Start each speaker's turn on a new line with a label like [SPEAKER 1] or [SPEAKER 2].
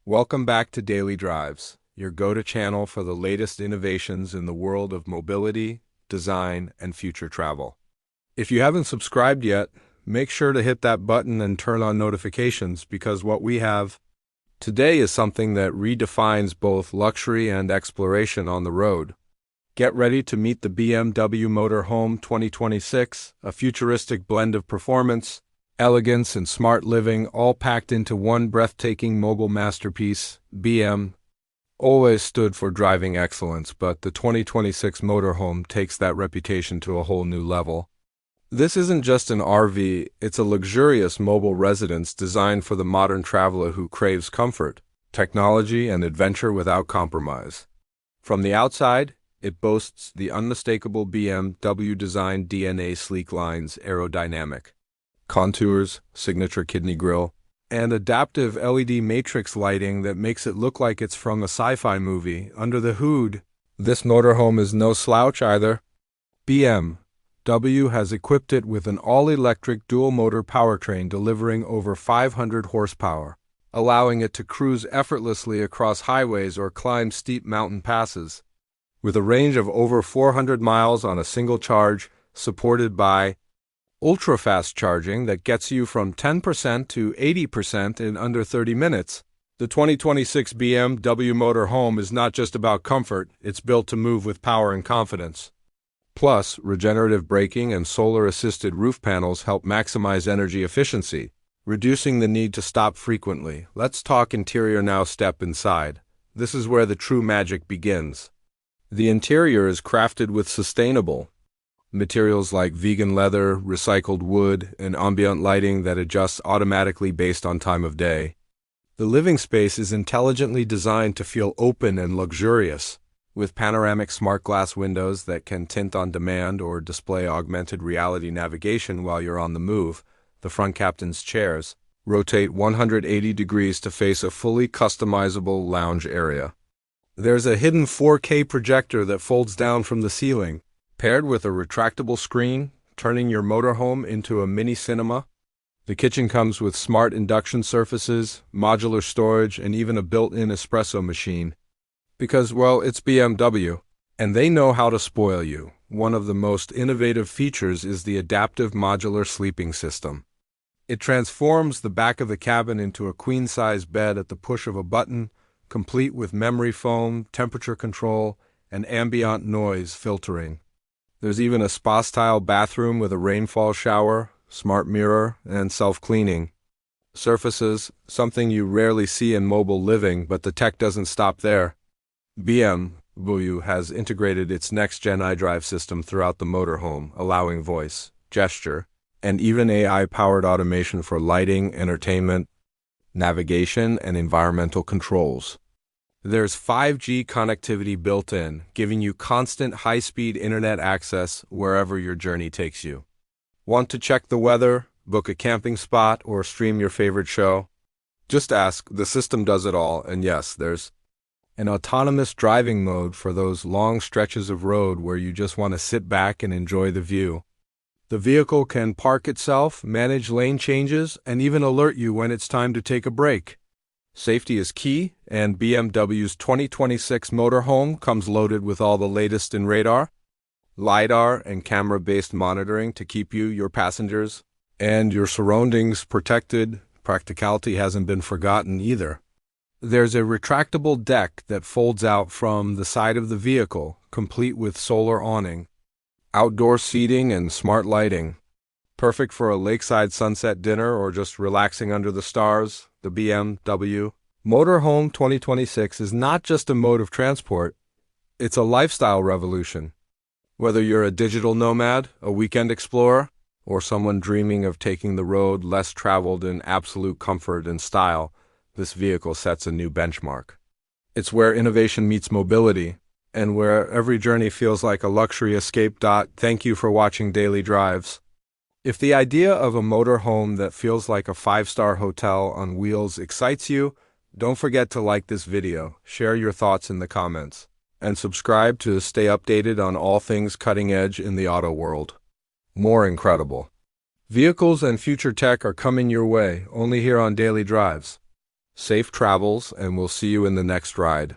[SPEAKER 1] Welcome back to Daily Drives, your go-to channel for the latest innovations in the world of mobility, design, and future travel. If you haven't subscribed yet, make sure to hit that button and turn on notifications because what we have today is something that redefines both luxury and exploration on the road. Get ready to meet the BMW Motor Home 2026, a futuristic blend of performance, elegance, and smart living, all packed into one breathtaking mobile masterpiece. BM always stood for driving excellence, but the 2026 Motorhome takes that reputation to a whole new level. This isn't just an RV, it's a luxurious mobile residence designed for the modern traveler who craves comfort, technology, and adventure without compromise. From the outside, it boasts the unmistakable BMW design DNA: sleek lines, aerodynamic contours, signature kidney grille, and adaptive LED matrix lighting that makes it look like it's from a sci-fi movie. Under the hood, this motorhome is no slouch either. BMW has equipped it with an all-electric dual-motor powertrain delivering over 500 horsepower, allowing it to cruise effortlessly across highways or climb steep mountain passes. With a range of over 400 miles on a single charge, supported by ultra-fast charging that gets you from 10% to 80% in under 30 minutes, the 2026 BMW Motor Home is not just about comfort, it's built to move with power and confidence. Plus, regenerative braking and solar-assisted roof panels help maximize energy efficiency, reducing the need to stop frequently. Let's talk interior now. Step inside. This is where the true magic begins. The interior is crafted with sustainable materials like vegan leather, recycled wood, and ambient lighting that adjusts automatically based on time of day. The living space is intelligently designed to feel open and luxurious, with panoramic smart glass windows that can tint on demand or display augmented reality navigation while you're on the move. The front captain's chairs rotate 180 degrees to face a fully customizable lounge area. There's a hidden 4K projector that folds down from the ceiling, paired with a retractable screen, turning your motorhome into a mini cinema. The kitchen comes with smart induction surfaces, modular storage, and even a built-in espresso machine. Because, well, it's BMW, and they know how to spoil you. One of the most innovative features is the adaptive modular sleeping system. It transforms the back of the cabin into a queen-size bed at the push of a button, complete with memory foam, temperature control, and ambient noise filtering. There's even a spa-style bathroom with a rainfall shower, smart mirror, and self-cleaning surfaces, something you rarely see in mobile living, but the tech doesn't stop there. BMW has integrated its next-gen iDrive system throughout the motorhome, allowing voice, gesture, and even AI-powered automation for lighting, entertainment, navigation, and environmental controls. There's 5G connectivity built in, giving you constant high-speed internet access wherever your journey takes you. Want to check the weather, book a camping spot, or stream your favorite show? Just ask, the system does it all, and yes, there's an autonomous driving mode for those long stretches of road where you just want to sit back and enjoy the view. The vehicle can park itself, manage lane changes, and even alert you when it's time to take a break. Safety is key, and BMW's 2026 Motorhome comes loaded with all the latest in radar, LiDAR, and camera-based monitoring to keep you, your passengers, and your surroundings protected. Practicality hasn't been forgotten either. There's a retractable deck that folds out from the side of the vehicle, complete with solar awning, outdoor seating, and smart lighting. Perfect for a lakeside sunset dinner or just relaxing under the stars. The BMW Motorhome 2026 is not just a mode of transport, it's a lifestyle revolution. Whether you're a digital nomad, a weekend explorer, or someone dreaming of taking the road less traveled in absolute comfort and style, this vehicle sets a new benchmark. It's where innovation meets mobility, and where every journey feels like a luxury escape. Thank you for watching Daily Drives. If the idea of a motorhome that feels like a 5-star hotel on wheels excites you, don't forget to like this video, share your thoughts in the comments, and subscribe to stay updated on all things cutting edge in the auto world. More incredible vehicles and future tech are coming your way, only here on Daily Drives. Safe travels, and we'll see you in the next ride.